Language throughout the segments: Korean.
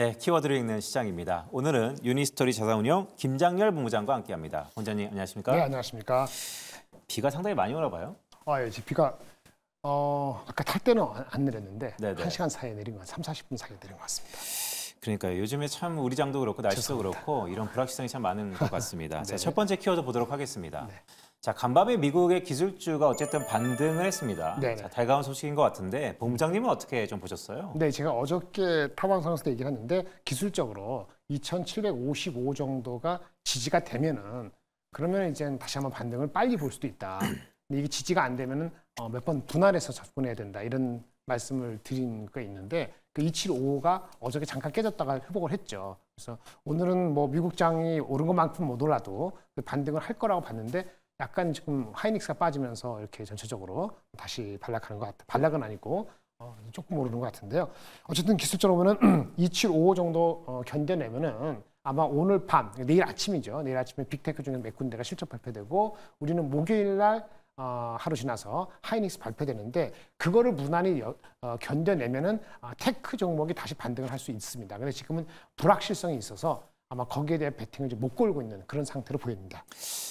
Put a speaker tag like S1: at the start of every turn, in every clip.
S1: 네, 키워드를 읽는 시장입니다. 오늘은 유니스토리 자산운용 김장렬 본부장과 함께합니다. 본부장님 안녕하십니까?
S2: 네, 안녕하십니까?
S1: 비가 상당히 많이 오나 봐요.
S2: 예, 비가 아까 탈 때는 안 내렸는데
S1: 네네.
S2: 1시간 사이에 내린 건 30-40분 사이에 내린 것 같습니다.
S1: 그러니까요. 요즘에 참 우리 장도 그렇고 날씨도 그렇고 이런 불확실성이 참 많은 것 같습니다. 자, 첫 번째 키워드 보도록 하겠습니다.
S2: 네.
S1: 자, 간밤에 미국의 기술주가 어쨌든 반등을 했습니다.
S2: 네네.
S1: 자, 달가운 소식인 것 같은데 본부장님은 어떻게 좀 보셨어요?
S2: 네, 제가 어저께 타방송에서 얘기를 했는데 기술적으로 2,755 정도가 지지가 되면은 그러면 이제 다시 한번 반등을 빨리 볼 수도 있다. 근데 이게 지지가 안 되면은 몇 번 분할해서 접근해야 된다. 이런 말씀을 드린 게 있는데 그 275가 어저께 잠깐 깨졌다가 회복을 했죠. 그래서 오늘은 뭐 미국장이 오른 것만큼 못 올라도 반등을 할 거라고 봤는데 약간 지금 하이닉스가 빠지면서 이렇게 전체적으로 다시 반락하는 것 같아요. 반락은 아니고 조금 오르는 것 같은데요. 어쨌든 기술적으로 보면 2755 정도 견뎌내면은 아마 오늘 밤, 내일 아침이죠. 내일 아침에 빅테크 중에 몇 군데가 실적 발표되고 우리는 목요일 날 하루 지나서 하이닉스 발표되는데 그거를 무난히 견뎌내면은 테크 종목이 다시 반등을 할 수 있습니다. 근데 지금은 불확실성이 있어서 아마 거기에 대한 베팅을 이제 못 걸고 있는 그런 상태로 보입니다.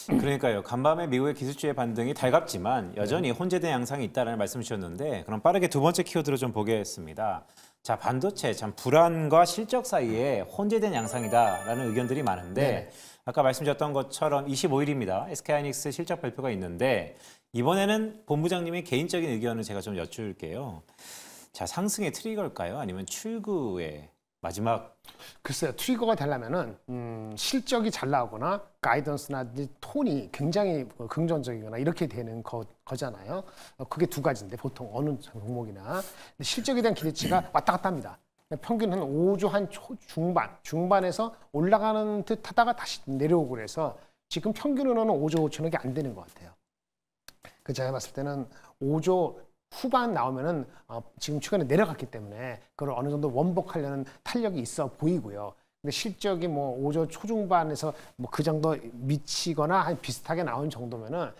S1: 그러니까요. 간밤에 미국의 기술주의 반등이 달갑지만 여전히 혼재된 양상이 있다는 말씀 주셨는데 그럼 빠르게 두 번째 키워드로 좀 보겠습니다. 자, 반도체 참 불안과 실적 사이에 혼재된 양상이다라는 의견들이 많은데 아까 말씀드렸던 것처럼 25일입니다. SK하이닉스 실적 발표가 있는데 이번에는 본부장님의 개인적인 의견을 제가 좀 여쭐게요. 자, 상승의 트리거일까요? 아니면 출구의 마지막?
S2: 글쎄요. 트리거가 되려면은 실적이 잘 나오거나 가이던스나 톤이 굉장히 긍정적이거나 이렇게 되는 거잖아요. 그게 두 가지인데 보통 어느 종목이나 실적에 대한 기대치가 왔다 갔다 합니다. 평균 한 5조 한 중반에서 올라가는 듯 하다가 다시 내려오고 그래서 지금 평균으로는 5조 5천억이 안 되는 것 같아요. 그 제가 봤을 때는 5조 후반 나오면은 지금 최근에 내려갔기 때문에 그걸 어느 정도 원복하려는 탄력이 있어 보이고요. 근데 실적이 뭐 5조 초중반에서 뭐 그 정도 미치거나 한 비슷하게 나온 정도면은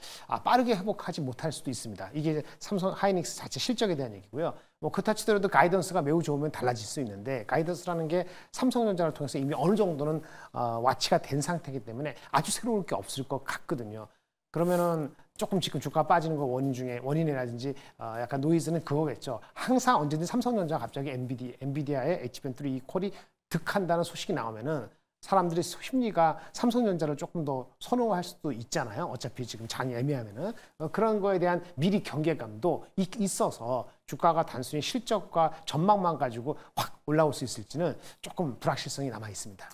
S2: 빠르게 회복하지 못할 수도 있습니다. 이게 삼성 하이닉스 자체 실적에 대한 얘기고요. 뭐 그렇다 치더라도 가이던스가 매우 좋으면 달라질 수 있는데 가이던스라는 게 삼성전자를 통해서 이미 어느 정도는 와치가 된 상태이기 때문에 아주 새로울 게 없을 것 같거든요. 그러면은 조금 지금 주가 빠지는 거 원인이라든지 약간 노이즈는 그거겠죠. 항상 언제든 삼성전자가 갑자기 엔비디아의 H-밴드 이 콜이 득한다는 소식이 나오면은 사람들의 심리가 삼성전자를 조금 더 선호할 수도 있잖아요. 어차피 지금 장이 애매하면은 그런 거에 대한 미리 경계감도 있어서 주가가 단순히 실적과 전망만 가지고 확 올라올 수 있을지는 조금 불확실성이 남아 있습니다.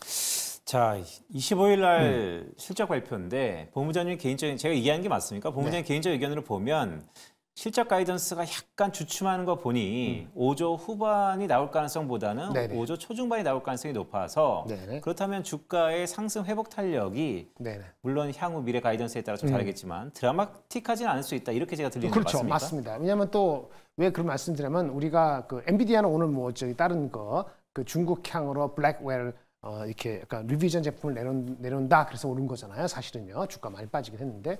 S1: 자, 25일 날 실적 발표인데 본부장님 개인적인 제가 얘기하는 게 맞습니까? 본부장님 개인적 의견으로 보면 실적 가이던스가 약간 주춤하는 거 보니 5조 후반이 나올 가능성보다는 5조 초중반이 나올 가능성이 높아서 그렇다면 주가의 상승 회복 탄력이 물론 향후 미래 가이던스에 따라 좀 다르겠지만 드라마틱하지는 않을 수 있다. 이렇게 제가 들리는 거 맞습니까?
S2: 그렇죠. 맞습니다. 왜냐하면 또 왜 그런 말씀드리면 우리가 그 엔비디아는 오늘 뭐 저기 다른 그 중국향으로 블랙웰 이렇게 약간 리비전 제품을 내놓는다 그래서 오른 거잖아요. 사실은요. 주가 많이 빠지긴 했는데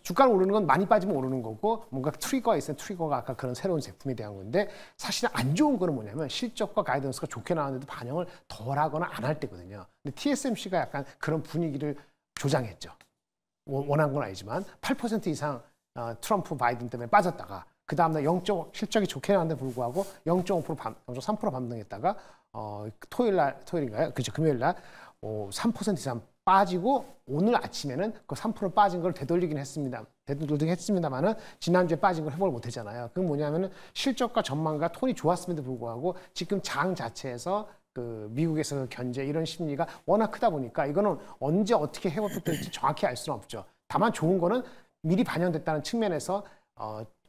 S2: 주가를 오르는 건 많이 빠지면 오르는 거고 뭔가 트리거가 있으면 트리거가 아까 그런 새로운 제품에 대한 건데 사실 안 좋은 거는 뭐냐면 실적과 가이던스가 좋게 나왔는데도 반영을 덜 하거나 안 할 때거든요. 근데 TSMC가 약간 그런 분위기를 조장했죠. 원한 건 아니지만 8% 이상 트럼프 바이든 때문에 빠졌다가 그 다음날 실적이 좋게 나왔는데 불구하고 0.5% 0.3% 반등했다가 토요일인가요? 그죠? 금요일날 3% 이상 빠지고 오늘 아침에는 그 3% 빠진 걸 되돌리긴 했습니다만은 지난주에 빠진 걸 회복을 못했잖아요. 그건 뭐냐면은 실적과 전망과 톤이 좋았음에도 불구하고 지금 장 자체에서 그 미국에서 견제 이런 심리가 워낙 크다 보니까 이거는 언제 어떻게 회복될지 정확히 알 수는 없죠. 다만 좋은 거는 미리 반영됐다는 측면에서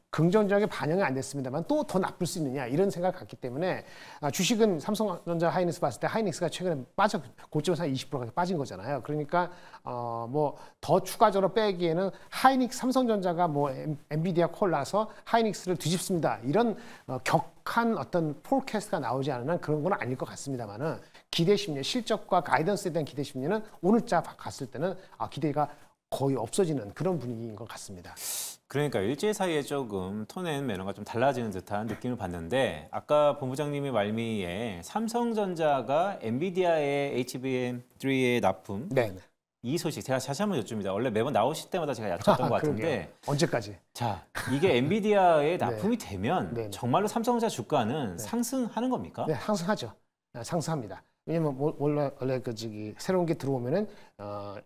S2: 긍정적인 반영이 안 됐습니다만 또 더 나쁠 수 있느냐 이런 생각을 갖기 때문에 주식은 삼성전자 하이닉스 봤을 때 하이닉스가 최근에 고점에서 한 20%가 빠진 거잖아요. 그러니까 뭐 더 추가적으로 빼기에는 하이닉스 삼성전자가 뭐 엔비디아 콜 나서 하이닉스를 뒤집습니다. 이런 격한 어떤 폴캐스트가 나오지 않은 한 그런 건 아닐 것 같습니다만은 기대 심리, 실적과 가이던스에 대한 기대 심리는 오늘자 갔을 때는 기대가 거의 없어지는 그런 분위기인 것 같습니다.
S1: 그러니까 일주일 사이에 조금 톤앤 매너가 좀 달라지는 듯한 느낌을 받는데 아까 본부장님의 말미에 삼성전자가 엔비디아의 HBM3의 납품
S2: 네.
S1: 이 소식 제가 다시 한번 여쭙니다. 원래 매번 나오실 때마다 제가 여쭙던 것 같은데
S2: 그러게요. 언제까지?
S1: 자 이게 엔비디아에 납품이 되면
S2: 네.
S1: 정말로 삼성전자 주가는 상승하는 겁니까?
S2: 네, 상승하죠. 상승합니다. 왜냐면 원래 그 새로운 게 들어오면은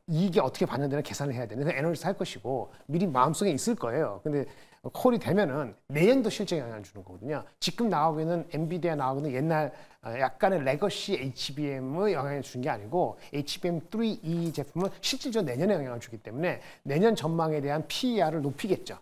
S2: 이익이 어떻게 반영되는 계산을 해야 되는 애널리스트 할 것이고 미리 마음속에 있을 거예요. 근데 콜이 되면은 내년도 실제 영향을 주는 거거든요. 지금 나오고 있는 엔비디아 나오고 있는 옛날 약간의 레거시 HBM의 영향을 주는 게 아니고 HBM3 이 제품은 실질적으로 내년에 영향을 주기 때문에 내년 전망에 대한 PER을 높이겠죠.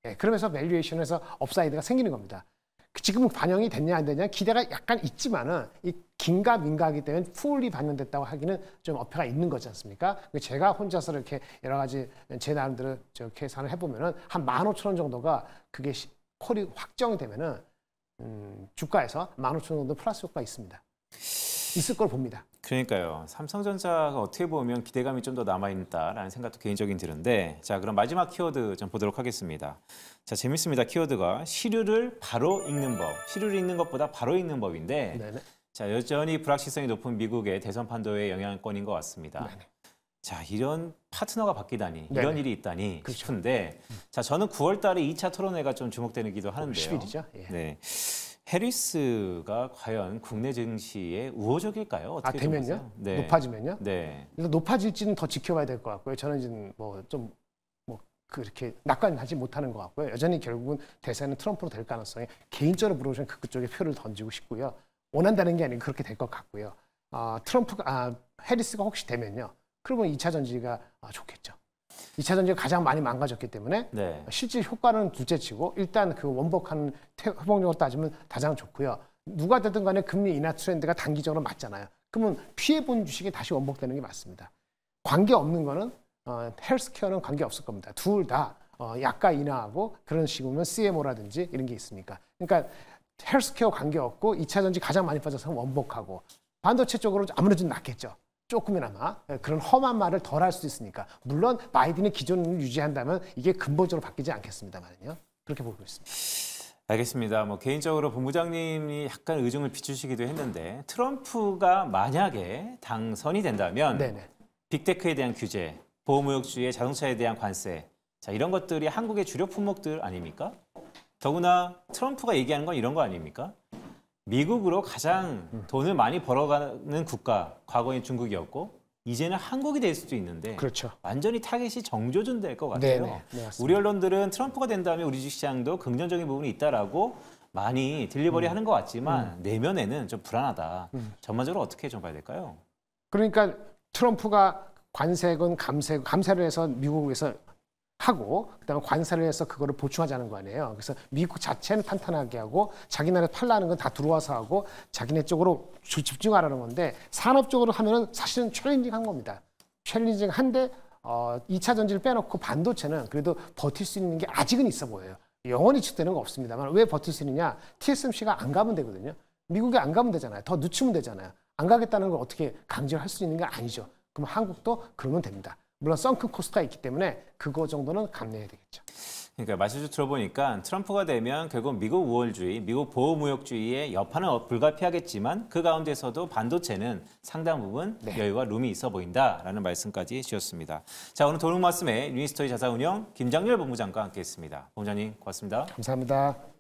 S2: 예, 그러면서 밸류에이션에서 업사이드가 생기는 겁니다. 지금은 반영이 됐냐 안 됐냐 기대가 약간 있지만은 이 긴가 민가하기 때문에 풀리 반영됐다고 하기는 좀 어폐가 있는 거지 않습니까? 제가 혼자서 이렇게 여러 가지 제 나름대로 저 계산을 해보면은 한 15,000원 정도가 그게 콜이 확정이 되면은 주가에서 15,000원 정도 플러스 효과가 있습니다. 있을 걸 봅니다.
S1: 그러니까요. 삼성전자가 어떻게 보면 기대감이 좀 더 남아있다라는 생각도 개인적인 드는데 자 그럼 마지막 키워드 좀 보도록 하겠습니다. 자 재밌습니다. 키워드가 시류를 바로 읽는 법. 시류를 읽는 것보다 바로 읽는 법인데
S2: 네네.
S1: 자 여전히 불확실성이 높은 미국의 대선 판도의 영향권인 것 같습니다.
S2: 네네.
S1: 자 이런 파트너가 바뀌다니
S2: 네네.
S1: 이런 일이 있다니
S2: 그렇죠.
S1: 싶은데 자 저는 9월 달에 2차 토론회가 좀 주목되기도 하는데요.
S2: 10일이죠. 예.
S1: 네. 해리스가 과연 국내 증시에 우호적일까요? 어떻게 좀
S2: 되면요?
S1: 보세요? 네.
S2: 높아지면요?
S1: 네.
S2: 그래서 높아질지는 더 지켜봐야 될 것 같고요. 저는 지금 그렇게 낙관하지 못하는 것 같고요. 여전히 결국은 대세는 트럼프로 될 가능성이 개인적으로 물어보시면 그쪽에 표를 던지고 싶고요. 원한다는 게 아니고 그렇게 될 것 같고요. 해리스가 혹시 되면요. 그러면 2차 전지가 좋겠죠. 2차 전지가 가장 많이 망가졌기 때문에
S1: 네.
S2: 실질 효과는 둘째치고 일단 그 원복하는 회복력으로 따지면 가장 좋고요. 누가 되든 간에 금리 인하 트렌드가 단기적으로 맞잖아요. 그러면 피해본 주식이 다시 원복되는 게 맞습니다. 관계없는 거는 헬스케어는 관계없을 겁니다. 둘 다 약가 인하하고 그런 식으로는 CMO라든지 이런 게 있으니까. 그러니까 헬스케어 관계없고 2차 전지 가장 많이 빠져서 원복하고 반도체 쪽으로 아무래도 좀 낫겠죠. 조금이나마 그런 험한 말을 덜 할 수 있으니까. 물론 바이든이 기존을 유지한다면 이게 근본적으로 바뀌지 않겠습니다만요. 그렇게 보고 있습니다.
S1: 알겠습니다. 뭐 개인적으로 본부장님이 약간 의중을 비추시기도 했는데 트럼프가 만약에 당선이 된다면
S2: 네네.
S1: 빅테크에 대한 규제, 보호무역주의, 자동차에 대한 관세 자 이런 것들이 한국의 주력 품목들 아닙니까? 더구나 트럼프가 얘기하는 건 이런 거 아닙니까? 미국으로 가장 돈을 많이 벌어가는 국가, 과거엔 중국이었고 이제는 한국이 될 수도 있는데
S2: 그렇죠.
S1: 완전히 타겟이 정조준 될 것 같아요.
S2: 네네. 네, 맞습니다.
S1: 우리 언론들은 트럼프가 된다면 우리 주식시장도 긍정적인 부분이 있다라고 많이 딜리버리 하는 것 같지만 내면에는 좀 불안하다. 전반적으로 어떻게 좀 봐야 될까요?
S2: 그러니까 트럼프가 관세건 감세를 해서 미국에서 하고 그다음에 관세를 해서 그거를 보충하자는 거 아니에요. 그래서 미국 자체는 탄탄하게 하고 자기 나라에 팔라는 건 다 들어와서 하고 자기네 쪽으로 집중하라는 건데 산업적으로 하면은 사실은 챌린징한 겁니다. 챌린징한데 2차 전지를 빼놓고 반도체는 그래도 버틸 수 있는 게 아직은 있어 보여요. 영원히 지속되는 거 없습니다만 왜 버틸 수 있느냐? TSMC가 안 가면 되거든요. 미국에 안 가면 되잖아요. 더 늦추면 되잖아요. 안 가겠다는 걸 어떻게 강제할 수 있는 게 아니죠. 그럼 한국도 그러면 됩니다. 물론 썬큰 코스트가 있기 때문에 그거 정도는 감내해야 되겠죠.
S1: 그러니까 말씀 들어보니까 트럼프가 되면 결국 미국 우월주의, 미국 보호무역주의의 여파는 불가피하겠지만 그 가운데서도 반도체는 상당 부분 여유와 룸이 있어 보인다라는 말씀까지 주셨습니다. 자 오늘 도둑 말씀에 유니스토리 자산운용 김장렬 본부장과 함께했습니다. 본부장님 고맙습니다.
S2: 감사합니다.